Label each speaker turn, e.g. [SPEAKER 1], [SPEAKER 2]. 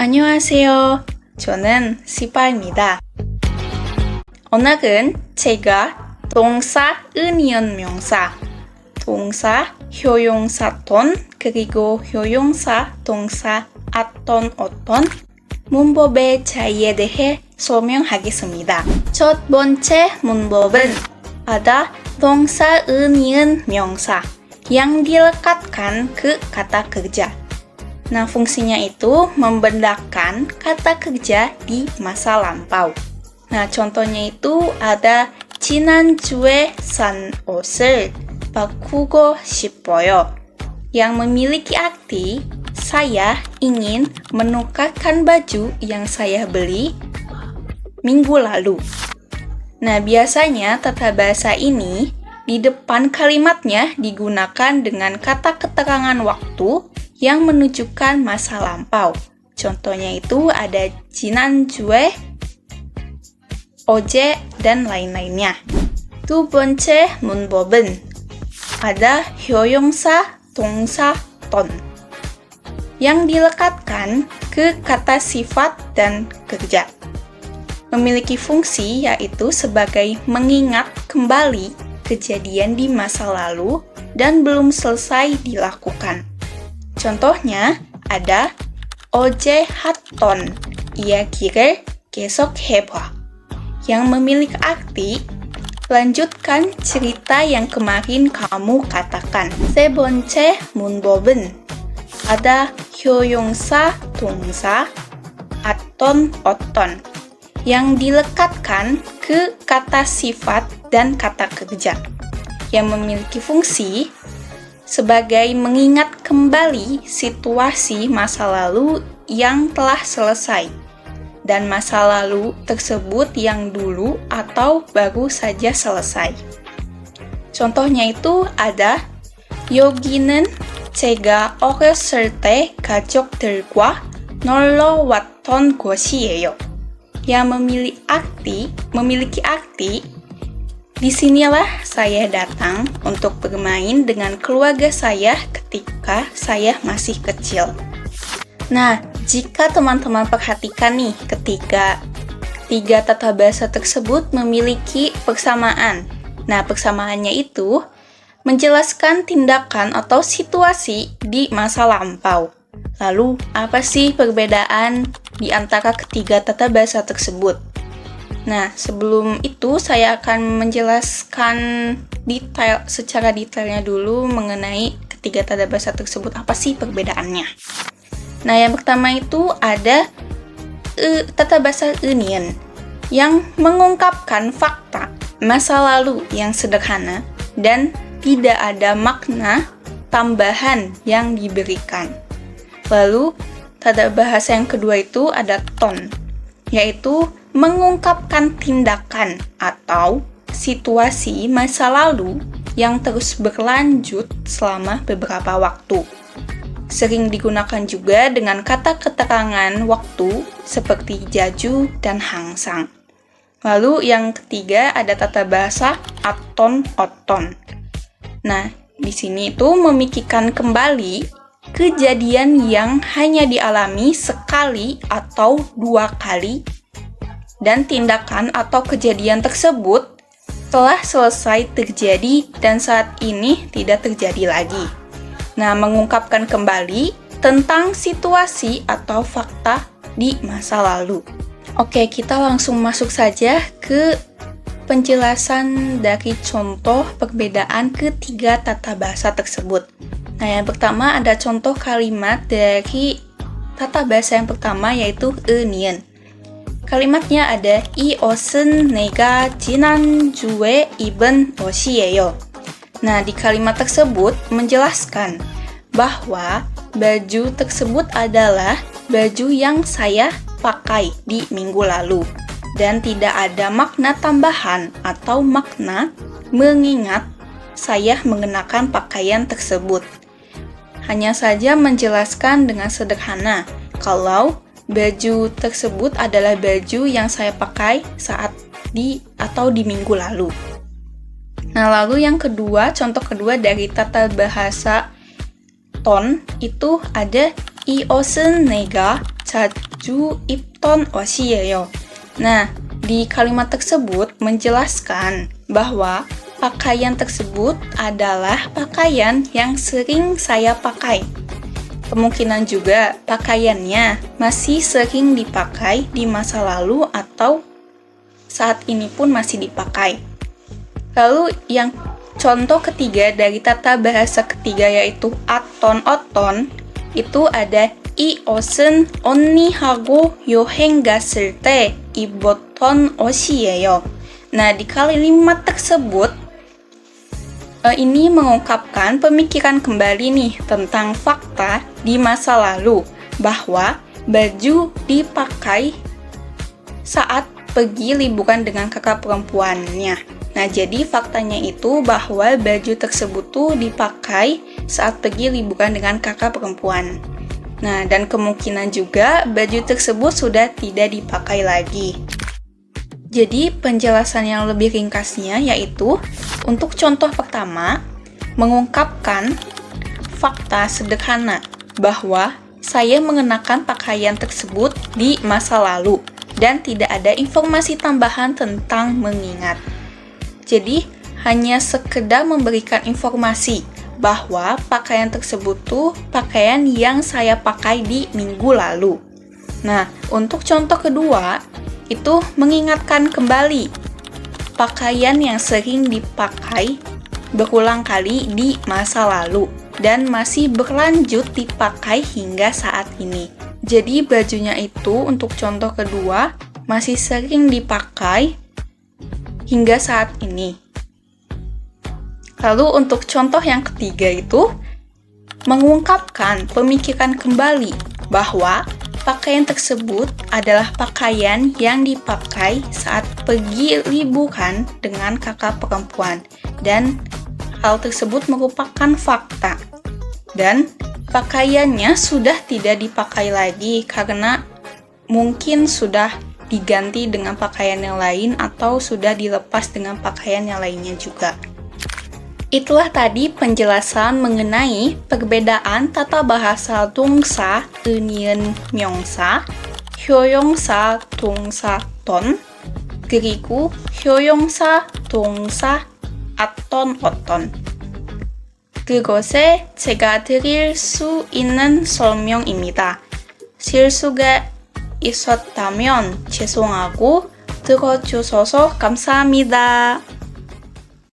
[SPEAKER 1] 안녕하세요. 저는 시파입니다. 오늘은 제가 동사 은이은 명사, 동사 효용사 돈, 그리고 효용사 동사 어떤 문법의 차이에 대해 설명하겠습니다. 첫 번째 문법은 pada 동사 은이은 명사 yang dilekatkan ke kata kerja. Nah, fungsinya itu membedakan kata kerja di masa lampau. Nah, contohnya itu ada 지난주에 산 옷을 바꾸고 싶어요. Yang memiliki arti saya ingin menukarkan baju yang saya beli minggu lalu. Nah, biasanya tata bahasa ini di depan kalimatnya digunakan dengan kata keterangan waktu yang menunjukkan masa lampau. Contohnya itu ada 지난주에, 어제, dan lain-lainnya. 두 번째 문법은 ada 효용사 동사 돈 yang dilekatkan ke kata sifat dan kerja. Memiliki fungsi yaitu sebagai mengingat kembali kejadian di masa lalu dan belum selesai dilakukan. Contohnya ada 어제 했던 이야기를 계속 해봐 yang memiliki arti lanjutkan cerita yang kemarin kamu katakan. 세 번째 문법은 ada 효용사 동사 어떤 yang dilekatkan ke kata sifat dan kata kerja yang memiliki fungsi sebagai mengingat kembali situasi masa lalu yang telah selesai dan masa lalu tersebut yang dulu atau baru saja selesai. Contohnya itu ada 여기는 제가 어렸을 때 가족들과 놀러 왔던 곳이에요. Yang memiliki arti disinilah saya datang untuk bermain dengan keluarga saya ketika saya masih kecil. Nah, jika teman-teman perhatikan nih, ketiga tata bahasa tersebut memiliki persamaan. Nah, persamaannya itu menjelaskan tindakan atau situasi di masa lampau. Lalu, apa sih perbedaan di antara ketiga tata bahasa tersebut? Nah, sebelum itu saya akan menjelaskan secara detailnya dulu mengenai ketiga tata bahasa tersebut. Apa sih perbedaannya? Nah, yang pertama itu ada tata bahasa 은이은 yang mengungkapkan fakta masa lalu yang sederhana dan tidak ada makna tambahan yang diberikan. Lalu, tata bahasa yang kedua itu ada ton, yaitu mengungkapkan tindakan atau situasi masa lalu yang terus berlanjut selama beberapa waktu. Sering digunakan juga dengan kata keterangan waktu seperti jaju dan hangsang. Lalu yang ketiga ada tata bahasa 어떤. Nah, di sini itu memikirkan kembali kejadian yang hanya dialami sekali atau dua kali dan tindakan atau kejadian tersebut telah selesai terjadi dan saat ini tidak terjadi lagi. Nah, mengungkapkan kembali tentang situasi atau fakta di masa lalu. Oke, kita langsung masuk saja ke penjelasan dari contoh perbedaan ketiga tata bahasa tersebut. Nah, yang pertama ada contoh kalimat dari tata bahasa yang pertama yaitu 은이은. Kalimatnya ada 이 옷은 내가 지난주에 입은 옷이에요. Nah, di kalimat tersebut menjelaskan bahwa baju tersebut adalah baju yang saya pakai di minggu lalu dan tidak ada makna tambahan atau makna mengingat saya mengenakan pakaian tersebut. Hanya saja menjelaskan dengan sederhana kalau baju tersebut adalah baju yang saya pakai saat di minggu lalu. Nah, lalu yang kedua, contoh kedua dari tata bahasa ton itu ada 이 옷은 내가 baju 입던 옷이에요. Nah, di kalimat tersebut menjelaskan bahwa pakaian tersebut adalah pakaian yang sering saya pakai. Kemungkinan juga pakaiannya masih sering dipakai di masa lalu atau saat ini pun masih dipakai. Lalu yang contoh ketiga dari tata bahasa ketiga yaitu aton-oton, itu ada 이 옷은 언니하고 여행 갔을 때 입었던 옷이에요. Nah, di kalimat tersebut ini mengungkapkan pemikiran kembali nih tentang fakta di masa lalu bahwa baju dipakai saat pergi liburan dengan kakak perempuannya. Nah, jadi faktanya itu bahwa baju tersebut tuh dipakai saat pergi liburan dengan kakak perempuan. Nah, dan kemungkinan juga baju tersebut sudah tidak dipakai lagi. Jadi, penjelasan yang lebih ringkasnya yaitu untuk contoh pertama, mengungkapkan fakta sederhana bahwa saya mengenakan pakaian tersebut di masa lalu dan tidak ada informasi tambahan tentang mengingat. Jadi, hanya sekedar memberikan informasi bahwa pakaian tersebut tuh pakaian yang saya pakai di minggu lalu. Nah, untuk contoh kedua, itu mengingatkan kembali pakaian yang sering dipakai berulang kali di masa lalu dan masih berlanjut dipakai hingga saat ini. Jadi bajunya itu untuk contoh kedua masih sering dipakai hingga saat ini. Lalu untuk contoh yang ketiga itu mengungkapkan pemikiran kembali bahwa pakaian tersebut adalah pakaian yang dipakai saat pergi liburan dengan kakak perempuan dan hal tersebut merupakan fakta. Dan pakaiannya sudah tidak dipakai lagi karena mungkin sudah diganti dengan pakaian yang lain atau sudah dilepas dengan pakaian yang lainnya juga. Itulah tadi penjelasan mengenai perbedaan tata bahasa 동사, 은이은 명사, 효용사, 동사, 던, 그리고 효용사, 동사, 아떤, 어떤. 그것에 제가 드릴 수 있는 설명입니다. 실수가 있었다면 죄송하고 들어주셔서 감사합니다.